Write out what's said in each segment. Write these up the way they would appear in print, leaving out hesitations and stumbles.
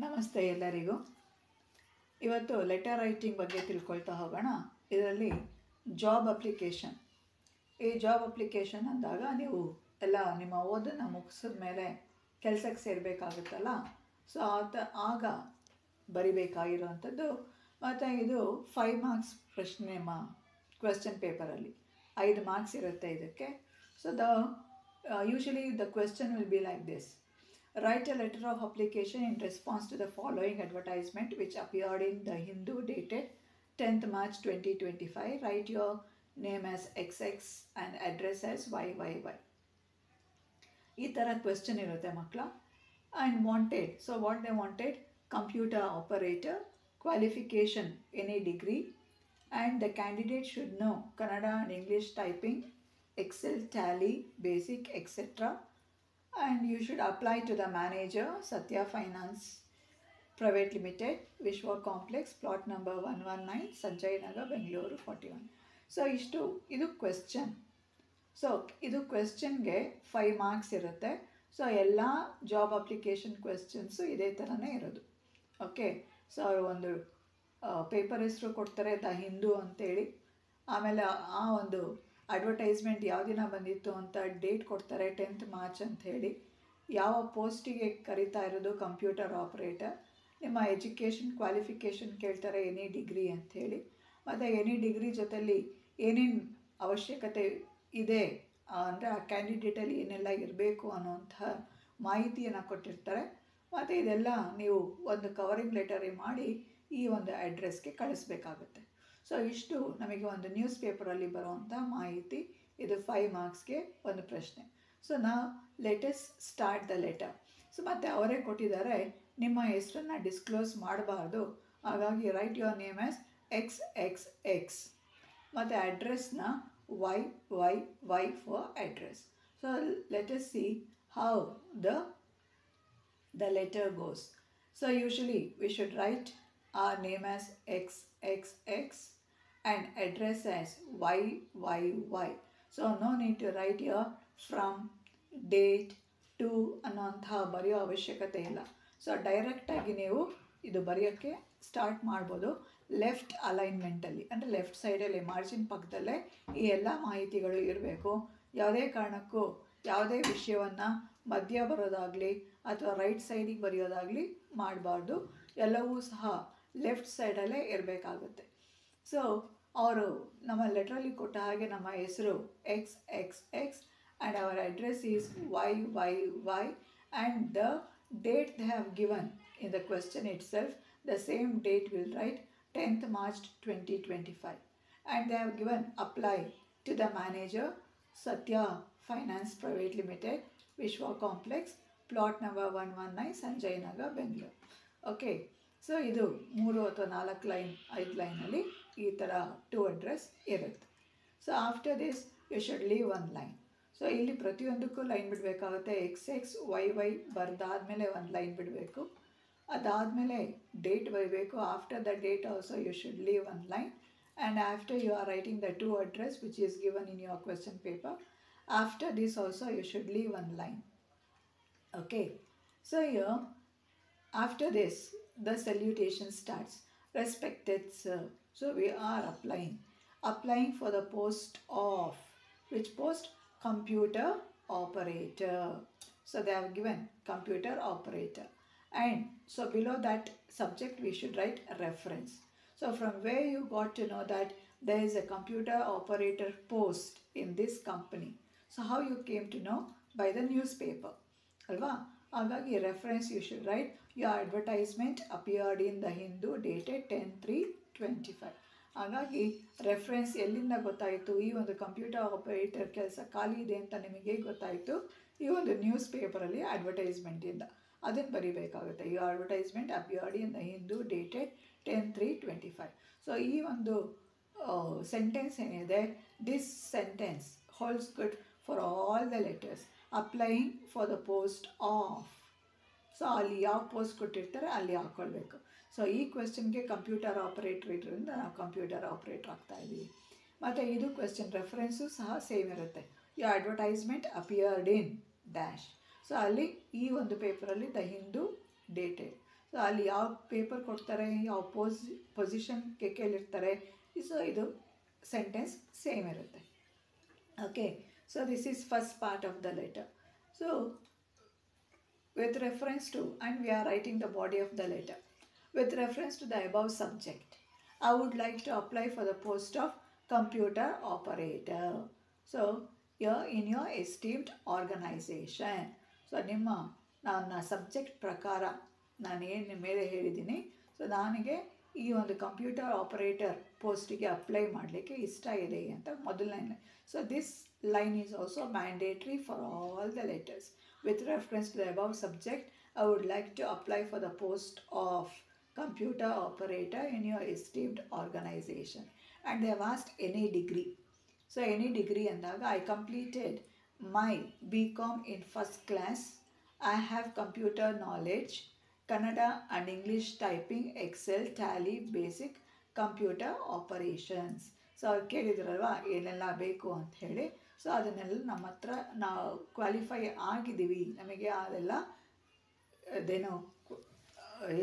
ನಮಸ್ತೆ ಎಲ್ಲರಿಗೂ. ಇವತ್ತು ಲೆಟರ್ ರೈಟಿಂಗ್ ಬಗ್ಗೆ ತಿಳ್ಕೊಳ್ತಾ ಹೋಗೋಣ. ಇದರಲ್ಲಿ ಜಾಬ್ ಅಪ್ಲಿಕೇಶನ್. ಈ ಜಾಬ್ ಅಪ್ಲಿಕೇಶನ್ ಅಂದಾಗ ನೀವು ಎಲ್ಲ ನಿಮ್ಮ ಓದನ್ನು ಮುಗಿಸಿದ ಮೇಲೆ ಕೆಲಸಕ್ಕೆ ಸೇರಬೇಕಾಗುತ್ತಲ್ಲ, ಸೊ ಆಗ ಬರಿಬೇಕಾಗಿರೋವಂಥದ್ದು. ಮತ್ತು ಇದು 5 ಮಾರ್ಕ್ಸ್ ಪ್ರಶ್ನೆ ಕ್ವೆಶ್ಚನ್ ಪೇಪರಲ್ಲಿ 5 ಮಾರ್ಕ್ಸ್ ಇರುತ್ತೆ ಇದಕ್ಕೆ. So usually the question will be like this: Write a letter of application in response to the following advertisement which appeared in The Hindu dated 10th March 2025. Write your name as XX and address as YYY. ಈ ಥರ question ಇರುತ್ತೆ ಮಕ್ಕಳ. And wanted, so what they wanted: computer operator, qualification any degree, and the candidate should know Kannada and English typing, Excel, Tally, basic, etcetera. And you should apply to the manager, Satya Finance Private Limited, Vishwa Complex, plot number 119, Sanjay Nagar, Bengaluru 41. So ಇದು question. So ಇದು ಕ್ವೆಶ್ಚನ್ಗೆ 5 marks ಇರುತ್ತೆ. So ಎಲ್ಲ job application ಕ್ವೆಶ್ಚನ್ಸು ಇದೇ ಥರನೇ ಇರೋದು. Okay, so ಅವರು ಒಂದು paper ಹೆಸರು ಕೊಡ್ತಾರೆ, ದ ಹಿಂದೂ ಅಂತೇಳಿ. ಆಮೇಲೆ ಆ ಒಂದು ಅಡ್ವರ್ಟೈಸ್ಮೆಂಟ್ ಯಾವ ದಿನ ಬಂದಿತ್ತು ಅಂತ ಡೇಟ್ ಕೊಡ್ತಾರೆ, 10th ಮಾರ್ಚ್ ಅಂಥೇಳಿ. ಯಾವ ಪೋಸ್ಟಿಗೆ ಕರಿತಾ ಇರೋದು: ಕಂಪ್ಯೂಟರ್ ಆಪ್ರೇಟರ್. ನಿಮ್ಮ ಎಜುಕೇಷನ್ ಕ್ವಾಲಿಫಿಕೇಷನ್ ಕೇಳ್ತಾರೆ, ಎನಿ ಡಿಗ್ರಿ ಅಂಥೇಳಿ. ಮತ್ತು ಎನಿ ಡಿಗ್ರಿ ಜೊತೆಲಿ ಏನೇನು ಅವಶ್ಯಕತೆ ಇದೆ ಅಂದರೆ ಆ ಕ್ಯಾಂಡಿಡೇಟಲ್ಲಿ ಏನೆಲ್ಲ ಇರಬೇಕು ಅನ್ನೋಂಥ ಮಾಹಿತಿಯನ್ನು ಕೊಟ್ಟಿರ್ತಾರೆ. ಮತ್ತು ಇದೆಲ್ಲ ನೀವು ಒಂದು ಕವರಿಂಗ್ ಲೆಟರಿ ಮಾಡಿ ಈ ಒಂದು ಅಡ್ರೆಸ್ಗೆ ಕಳಿಸ್ಬೇಕಾಗುತ್ತೆ. ಸೊ ಇಷ್ಟು ನಮಗೆ ಒಂದು ನ್ಯೂಸ್ ಪೇಪರಲ್ಲಿ ಬರುವಂಥ ಮಾಹಿತಿ. ಇದು 5 ಮಾರ್ಕ್ಸ್ಗೆ ಒಂದು ಪ್ರಶ್ನೆ. ಸೊ ನಾವು let's start the letter. So ಮತ್ತು ಅವರೇ ಕೊಟ್ಟಿದ್ದಾರೆ, ನಿಮ್ಮ ಹೆಸರನ್ನು ಡಿಸ್ಕ್ಲೋಸ್ ಮಾಡಬಾರ್ದು, ಹಾಗಾಗಿ write your name as XXX. ಮತ್ತು ಅಡ್ರೆಸ್ನ YYY for address. So let's see how the letter goes. So usually we should write our name as XXX and address as YYY. So no need to write here from, date, to ಅನ್ನೋಂಥ ಬರೆಯೋ ಅವಶ್ಯಕತೆ ಇಲ್ಲ. So ಡೈರೆಕ್ಟಾಗಿ ನೀವು ಇದು ಬರೆಯೋಕ್ಕೆ start ಮಾಡ್ಬೋದು. Left ಅಲೈನ್ಮೆಂಟಲ್ಲಿ ಅಂದರೆ left ಸೈಡಲ್ಲಿ ಮಾರ್ಜಿನ್ ಪಕ್ಕದಲ್ಲೇ ಈ ಎಲ್ಲ ಮಾಹಿತಿಗಳು ಇರಬೇಕು. ಯಾವುದೇ ಕಾರಣಕ್ಕೂ ಯಾವುದೇ ವಿಷಯವನ್ನು ಮಧ್ಯ ಬರೋದಾಗಲಿ ಅಥವಾ ರೈಟ್ ಸೈಡಿಗೆ ಬರೆಯೋದಾಗಲಿ ಮಾಡಬಾರ್ದು. ಎಲ್ಲವೂ ಸಹ ಲೆಫ್ಟ್ ಸೈಡಲ್ಲೇ ಇರಬೇಕಾಗುತ್ತೆ. ಸೊ ಅವರು ನಮ್ಮ ಲೆಟ್ರಲ್ಲಿ ಕೊಟ್ಟ ಹಾಗೆ ನಮ್ಮ ಹೆಸರು XXX and our address is YYY and the date they have given in the question itself. The same date will write 10th March 2025 and they have given apply to the manager, Satya finance private limited, Vishwa complex, plot number 119, Sanjay Nagar, Bengaluru. Okay, so ಇದು 3 ಅಥವಾ 4 line 5 ಲೈನಲ್ಲಿ ಈ ಥರ 2 address ಇರುತ್ತೆ. So after this you should leave 1 line. So ಇಲ್ಲಿ ಪ್ರತಿಯೊಂದಕ್ಕೂ line ಬಿಡಬೇಕಾಗುತ್ತೆ. XXYY ಬರೆದಾದ್ಮೇಲೆ 1 ಲೈನ್ ಬಿಡಬೇಕು. ಅದಾದಮೇಲೆ ಡೇಟ್ ಬರೀಬೇಕು. After the date also you should leave 1 line. And after you are writing the 2 address which is given in your question paper, after this also you should leave 1 line. Okay, so here after this the salutation starts: respected sir. So we are applying for the post of, which post? Computer operator. So they have given computer operator, and so below that subject we should write reference. So from where you got to know that there is a computer operator post in this company? So how you came to know? By the newspaper, alva. ಹಾಗಾಗಿ reference you should write your advertisement appeared in the Hindu dated 10/3/25. ಹಾಗಾಗಿ reference ಎಲ್ಲಿಂದ ಗೊತ್ತಾಯಿತು? ಈ ಒಂದು computer operator ಕೆಲಸ ಖಾಲಿ ಇದೆ ಅಂತ ನಿಮಗೆ ಗೊತ್ತಾಯಿತು ಈ ಒಂದು ನ್ಯೂಸ್ ಪೇಪರಲ್ಲಿ ಅಡ್ವರ್ಟೈಸ್ಮೆಂಟಿಂದ. ಅದನ್ನು ಬರಿಬೇಕಾಗುತ್ತೆ. Your advertisement appeared in the Hindu dated 10/3/25. So ಈ ಒಂದು ಸೆಂಟೆನ್ಸ್ ಏನಿದೆ, this sentence holds good for all the letters. Applying for the post of. So ಅಲ್ಲಿ ಯಾವ ಪೋಸ್ಟ್ ಕೊಟ್ಟಿರ್ತಾರೆ ಅಲ್ಲಿ ಹಾಕ್ಕೊಳ್ಬೇಕು. ಸೊ ಈ ಕ್ವೆಶ್ಚನ್ಗೆ ಕಂಪ್ಯೂಟರ್ ಆಪರೇಟರ್ ಇರೋದ್ರಿಂದ ನಾವು ಕಂಪ್ಯೂಟರ್ ಆಪರೇಟರ್ ಆಗ್ತಾ ಇದ್ದೀವಿ. ಮತ್ತು ಇದು ಕ್ವೆಶ್ಚನ್ ರೆಫರೆನ್ಸು ಸಹ ಸೇಮ್ ಇರುತ್ತೆ. your advertisement appeared in dash. So ಅಲ್ಲಿ ಈ ಒಂದು ಪೇಪರಲ್ಲಿ the Hindu dated. So so ಅಲ್ಲಿ ಯಾವ ಪೇಪರ್ ಕೊಡ್ತಾರೆ, ಯಾವ ಪೊಸಿಷನ್ಗೆ ಕೇಳಿರ್ತಾರೆ, ಸೊ ಇದು ಸೆಂಟೆನ್ಸ್ ಸೇಮ್ ಇರುತ್ತೆ. Okay, so this is first part of the letter. So with reference to, and we are writing the body of the letter. With reference to the above subject, I would like to apply for the post of computer operator. So here in your esteemed organization. So ನನ್ನ subject ಪ್ರಕಾರ ನಾನು ಏನು ಮೇಲೆ ಹೇಳಿದ್ದೀನಿ, so ನನಗೆ ಈ ಒಂದು computer operator ಪೋಸ್ಟಿಗೆ apply ಮಾಡಲಿಕ್ಕೆ ಇಷ್ಟ ಇದೆ ಅಂತ ಮೊದಲನೇ. So this line is also mandatory for all the letters. With reference to the above subject, I would like to apply for the post of computer operator in your esteemed organization. And they have asked any degree. So any degree ಅಂದಾಗ I completed my BCom in first class. I have computer knowledge, Kannada and English typing, Excel, Tally, basic computer operations. So ಅವ್ರು ಕೇಳಿದ್ರಲ್ವ ಏನೆಲ್ಲ ಬೇಕು ಅಂತ ಹೇಳಿ. So ಅದನ್ನೆಲ್ಲ ನಮ್ಮ ಹತ್ರ ನಾವು ಕ್ವಾಲಿಫೈ ಆಗಿದ್ದೀವಿ, ನಮಗೆ ಅದೆಲ್ಲ ಅದೇನೋ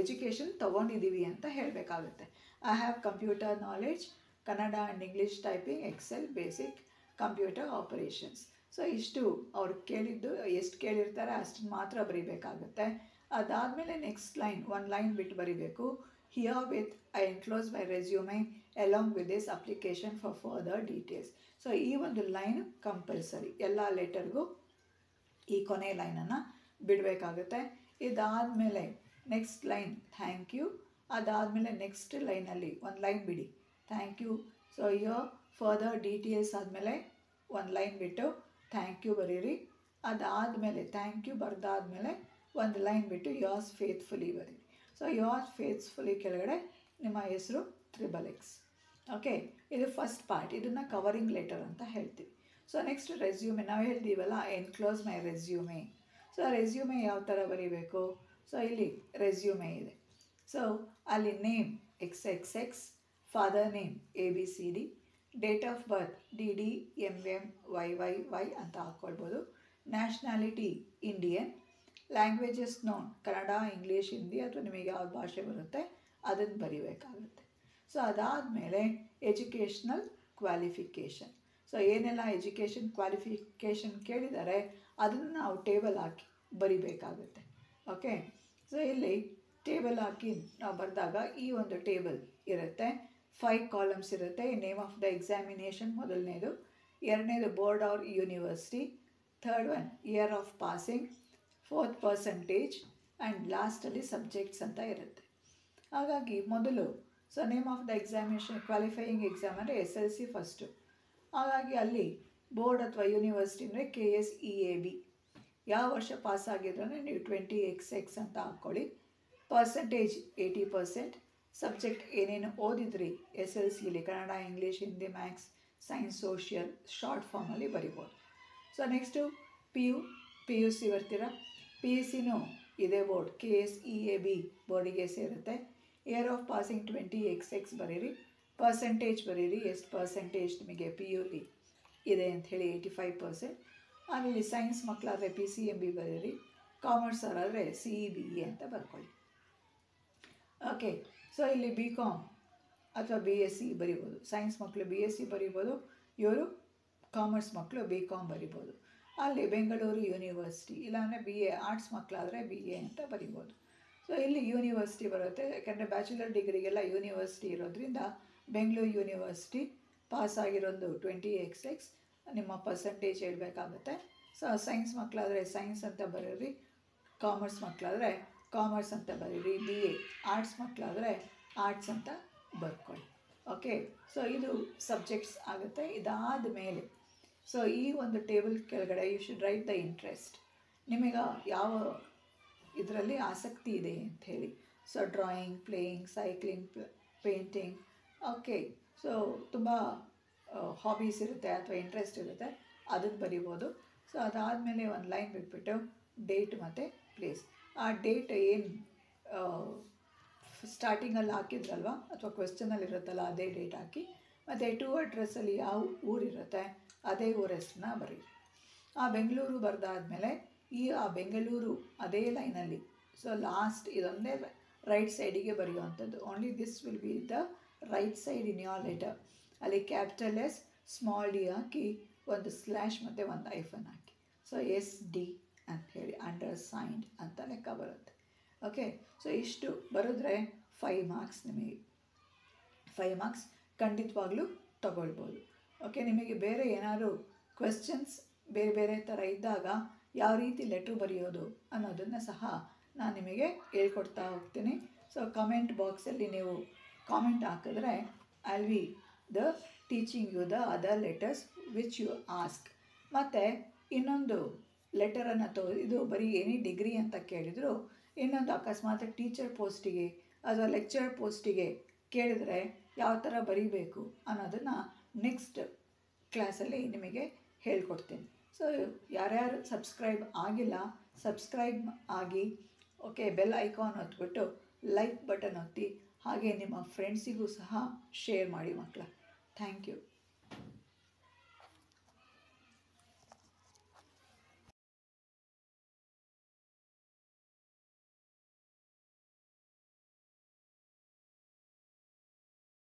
ಎಜುಕೇಷನ್ ತೊಗೊಂಡಿದ್ದೀವಿ ಅಂತ ಹೇಳಬೇಕಾಗುತ್ತೆ. I have computer knowledge, Kannada and English typing, Excel, basic computer operations. So ಇಷ್ಟು ಅವ್ರು ಕೇಳಿದ್ದು ಎಷ್ಟು ಕೇಳಿರ್ತಾರೆ ಅಷ್ಟು ಮಾತ್ರ ಬರೀಬೇಕಾಗುತ್ತೆ. ಅದಾದಮೇಲೆ ನೆಕ್ಸ್ಟ್ ಲೈನ್ ಒಂದು ಲೈನ್ ಬಿಟ್ಟು ಬರೀಬೇಕು. Here with I enclose my resume along with this application for further details. So ಈ ಒಂದು ಲೈನ್ ಕಂಪಲ್ಸರಿ ಎಲ್ಲ ಲೆಟರ್ಗೂ ಈ ಕೊನೆ ಲೈನನ್ನು ಬಿಡಬೇಕಾಗುತ್ತೆ. ಇದಾದಮೇಲೆ ನೆಕ್ಸ್ಟ್ ಲೈನ್ ಥ್ಯಾಂಕ್ ಯು, ಅದಾದಮೇಲೆ ನೆಕ್ಸ್ಟ್ ಲೈನಲ್ಲಿ ಒಂದು ಲೈನ್ ಬಿಡಿ thank you. So yours further details ಆದಮೇಲೆ ಒಂದು ಲೈನ್ ಬಿಟ್ಟು ಥ್ಯಾಂಕ್ ಯು ಬರೀರಿ. ಅದಾದಮೇಲೆ ಥ್ಯಾಂಕ್ ಯು ಬರೆದಾದ್ಮೇಲೆ ಒಂದು ಲೈನ್ ಬಿಟ್ಟು ಯೋರ್ಸ್ ಫೇತ್ಫುಲಿ ಬರೀರಿ. ಸೊ ಯೋರ್ಸ್ ಫೇತ್ಫುಲಿ ಕೆಳಗಡೆ ನಿಮ್ಮ ಹೆಸರು XXX. ಓಕೆ, ಇದು ಫಸ್ಟ್ ಪಾರ್ಟ್. ಇದನ್ನು ಕವರಿಂಗ್ ಲೆಟರ್ ಅಂತ ಹೇಳ್ತೀವಿ. ಸೊ ನೆಕ್ಸ್ಟ್ ರೆಸ್ಯೂಮೆ ನಾವು ಹೇಳ್ತೀವಲ್ಲ, enclose my resume. So resume ಯಾವ ಥರ ಬರೀಬೇಕು? ಸೊ ಇಲ್ಲಿ ರೆಸ್ಯೂಮೆ ಇದೆ. ಸೊ ಅಲ್ಲಿ name XXX, father name ABCD, date of birth DD MM YYY ಅಂತ ಹಾಕ್ಕೊಳ್ಬೋದು. Nationality Indian, languages known Kannada, English, Hindi ಅಥವಾ ನಿಮಗೆ ಯಾವ ಭಾಷೆ ಬರುತ್ತೆ ಅದನ್ನು ಬರೀಬೇಕಾಗುತ್ತೆ. ಸೊ ಅದಾದಮೇಲೆ ಎಜುಕೇಷ್ನಲ್ ಕ್ವಾಲಿಫಿಕೇಷನ್. ಸೊ ಏನೆಲ್ಲ ಎಜುಕೇಷನ್ ಕ್ವಾಲಿಫಿಕೇಷನ್ ಕೇಳಿದ್ದಾರೆ ಅದನ್ನು ನಾವು ಟೇಬಲ್ ಹಾಕಿ ಬರಿಬೇಕಾಗುತ್ತೆ. ಓಕೆ, ಸೊ ಇಲ್ಲಿ ಟೇಬಲ್ ಹಾಕಿ ನಾವು ಬರೆದಾಗ ಈ ಒಂದು ಟೇಬಲ್ ಇರುತ್ತೆ. 5 ಕಾಲಮ್ಸ್ ಇರುತ್ತೆ. ನೇಮ್ ಆಫ್ ದ ಎಕ್ಸಾಮಿನೇಷನ್ ಮೊದಲನೇದು, ಎರಡನೇದು board or university, third one year of passing, 4th percentage and ಲಾಸ್ಟಲ್ಲಿ ಸಬ್ಜೆಕ್ಟ್ಸ್ ಅಂತ ಇರುತ್ತೆ. ಹಾಗಾಗಿ ಮೊದಲು so name of the examination qualifying exam ಅಂದರೆ SLC ಫಸ್ಟು. ಹಾಗಾಗಿ ಅಲ್ಲಿ ಬೋರ್ಡ್ ಅಥವಾ ಯೂನಿವರ್ಸಿಟಿ ಅಂದರೆ KSEAB. ಯಾವ ವರ್ಷ ಪಾಸಾಗಿದ್ರು ಅಂದರೆ ನೀವು 20XX ಅಂತ ಹಾಕ್ಕೊಳ್ಳಿ. ಪರ್ಸೆಂಟೇಜ್ 80%. ಸಬ್ಜೆಕ್ಟ್ ಏನೇನು ಓದಿದ್ರಿ SLCಲಿ Kannada, English, Hindi, maths, science, social short ಫಾರ್ಮಲ್ಲಿ ಬರಿಬೋದು. ಸೊ ನೆಕ್ಸ್ಟು PUC ಬರ್ತೀರಾ. PUCನೂ ಇದೇ ಬೋರ್ಡ್ KSEAB ಬೋರ್ಡಿಗೆ ಸೇರುತ್ತೆ. ಇಯರ್ ಆಫ್ ಪಾಸಿಂಗ್ 20XX ಬರೀರಿ. ಪರ್ಸೆಂಟೇಜ್ ಬರೀರಿ, ಎಷ್ಟು ಪರ್ಸೆಂಟೇಜ್ ನಿಮಗೆ PUಲಿ ಇದೆ ಅಂಥೇಳಿ 85%. ಆಮೇಲೆ ಸೈನ್ಸ್ ಮಕ್ಕಳಾದರೆ PCMB ಬರೀರಿ. ಕಾಮರ್ಸ್ ಅವರಾದರೆ CEBE ಅಂತ ಬರ್ಕೊಳ್ಳಿ. ಓಕೆ, ಸೊ ಇಲ್ಲಿ BCom ಅಥವಾ BSc ಬರಿಬೋದು. ಸೈನ್ಸ್ ಮಕ್ಕಳು BSc ಬರಿಬೋದು, ಇವರು ಕಾಮರ್ಸ್ ಮಕ್ಕಳು BCom ಬರಿಬೋದು. ಅಲ್ಲಿ ಬೆಂಗಳೂರು ಯೂನಿವರ್ಸಿಟಿ, ಇಲ್ಲಾಂದರೆ BA ಆರ್ಟ್ಸ್ ಮಕ್ಕಳಾದರೆ BA ಅಂತ ಬರಿಬೋದು. ಸೊ ಇಲ್ಲಿ ಯೂನಿವರ್ಸಿಟಿ ಬರುತ್ತೆ, ಯಾಕೆಂದರೆ ಬ್ಯಾಚುಲರ್ ಡಿಗ್ರಿಗೆಲ್ಲ ಯೂನಿವರ್ಸಿಟಿ ಇರೋದ್ರಿಂದ ಬೆಂಗಳೂರು ಯೂನಿವರ್ಸಿಟಿ ಪಾಸ್ ಆಗಿರೋದು 20XX ನಿಮ್ಮ ಪರ್ಸೆಂಟೇಜ್ ಹೇಳಬೇಕಾಗುತ್ತೆ. ಸೊ ಸೈನ್ಸ್ ಮಕ್ಕಳಾದರೆ ಸೈನ್ಸ್ ಅಂತ ಬರೀರಿ, ಕಾಮರ್ಸ್ ಮಕ್ಕಳಾದರೆ ಕಾಮರ್ಸ್ ಅಂತ ಬರೀರಿ, BA ಆರ್ಟ್ಸ್ ಮಕ್ಕಳಾದರೆ ಆರ್ಟ್ಸ್ ಅಂತ ಬರ್ಕೊಳ್ಳಿ. ಓಕೆ, ಸೊ ಇದು ಸಬ್ಜೆಕ್ಟ್ಸ್ ಆಗುತ್ತೆ. ಇದಾದ ಮೇಲೆ ಸೊ ಈ ಒಂದು ಟೇಬಲ್ ಕೆಳಗಡೆ you should write the interest. ನಿಮಗೆ ಯಾವ ಇದರಲ್ಲಿ ಆಸಕ್ತಿ ಇದೆ ಅಂಥೇಳಿ. So drawing, playing, cycling, painting. Okay, so ತುಂಬ ಹಾಬೀಸ್ ಇರುತ್ತೆ ಅಥವಾ ಇಂಟ್ರೆಸ್ಟ್ ಇರುತ್ತೆ, ಅದನ್ನು ಬರಿಬೋದು. ಸೊ ಅದಾದಮೇಲೆ ಒಂದು ಲೈನ್ ಬಿಟ್ಬಿಟ್ಟು ಡೇಟ್ ಮತ್ತು ಪ್ಲೇಸ್. ಆ ಡೇಟ್ ಏನು ಸ್ಟಾರ್ಟಿಂಗಲ್ಲಿ ಹಾಕಿದ್ರಲ್ವ ಅಥವಾ ಕ್ವೆಶ್ಚನಲ್ಲಿ ಇರುತ್ತಲ್ಲ ಅದೇ ಡೇಟ್ ಹಾಕಿ, ಮತ್ತು ಟು ಅಡ್ರೆಸ್ಸಲ್ಲಿ ಯಾವ ಊರಿರುತ್ತೆ ಅದೇ ಊರ ಹೆಸರನ್ನ ಬರೀರಿ. ಆ ಬೆಂಗಳೂರು ಬರೆದಾದ್ಮೇಲೆ ಆ ಬೆಂಗಳೂರು ಅದೇ ಲೈನಲ್ಲಿ ಸೊ ಲಾಸ್ಟ್ ಇದೊಂದೇ ರೈಟ್ ಸೈಡಿಗೆ ಬರೆಯುವಂಥದ್ದು. Only this will be the right side in your letter. ಅಲ್ಲಿ ಕ್ಯಾಪಿಟಲ್ ಎಸ್ ಸ್ಮಾಲ್ ಡಿ ಹಾಕಿ ಒಂದು ಸ್ಲ್ಯಾಶ್ ಮತ್ತು ಒಂದು ಐಫನ್ ಹಾಕಿ. ಸೊ ಎಸ್ ಡಿ ಅಂತ ಹೇಳಿ ಅಂಡರ್ಸೈನ್ಡ್ ಅಂತ ಲೆಕ್ಕ ಬರುತ್ತೆ. ಓಕೆ, ಸೊ ಇಷ್ಟು ಬರೆದ್ರೆ 5 ಮಾರ್ಕ್ಸ್ ನಿಮಗೆ. 5 ಮಾರ್ಕ್ಸ್ ಖಂಡಿತವಾಗ್ಲೂ ತಗೊಳ್ಬೋದು. ಓಕೆ, ನಿಮಗೆ ಬೇರೆ ಏನಾದರೂ ಕ್ವೆಶ್ಚನ್ಸ್ ಬೇರೆ ಬೇರೆ ಥರ ಇದ್ದಾಗ ಯಾವ ರೀತಿ ಲೆಟ್ರ್ ಬರೆಯೋದು ಅನ್ನೋದನ್ನು ಸಹ ನಾನು ನಿಮಗೆ ಹೇಳ್ಕೊಡ್ತಾ ಹೋಗ್ತೀನಿ. ಸೊ ಕಮೆಂಟ್ ಬಾಕ್ಸಲ್ಲಿ ನೀವು ಕಾಮೆಂಟ್ ಹಾಕಿದ್ರೆ I will be the teaching you the other letters which you ask. ಮತ್ತು ಇನ್ನೊಂದು ಲೆಟರನ್ನು ಇದು ಬರೀ ಎನಿ ಡಿಗ್ರಿ ಅಂತ ಕೇಳಿದರು, ಇನ್ನೊಂದು ಅಕಸ್ಮಾತ್ ಟೀಚರ್ ಪೋಸ್ಟಿಗೆ ಅಥವಾ ಲೆಕ್ಚರ್ ಪೋಸ್ಟಿಗೆ ಕೇಳಿದರೆ ಯಾವ ಥರ ಬರೀಬೇಕು ಅನ್ನೋದನ್ನು ನೆಕ್ಸ್ಟ್ ಕ್ಲಾಸಲ್ಲಿ ನಿಮಗೆ ಹೇಳ್ಕೊಡ್ತೀನಿ. ಸೊ ಯಾರ್ಯಾರು ಸಬ್ಸ್ಕ್ರೈಬ್ ಆಗಿಲ್ಲ ಸಬ್ಸ್ಕ್ರೈಬ್ ಆಗಿ. ಓಕೆ, ಬೆಲ್ ಐಕಾನ್ ಒತ್ಬಿಟ್ಟು ಲೈಕ್ ಬಟನ್ ಒತ್ತಿ, ಹಾಗೆ ನಿಮ್ಮ ಫ್ರೆಂಡ್ಸಿಗೂ ಸಹ ಶೇರ್ ಮಾಡಿ ಮಕ್ಕಳ. Thank you.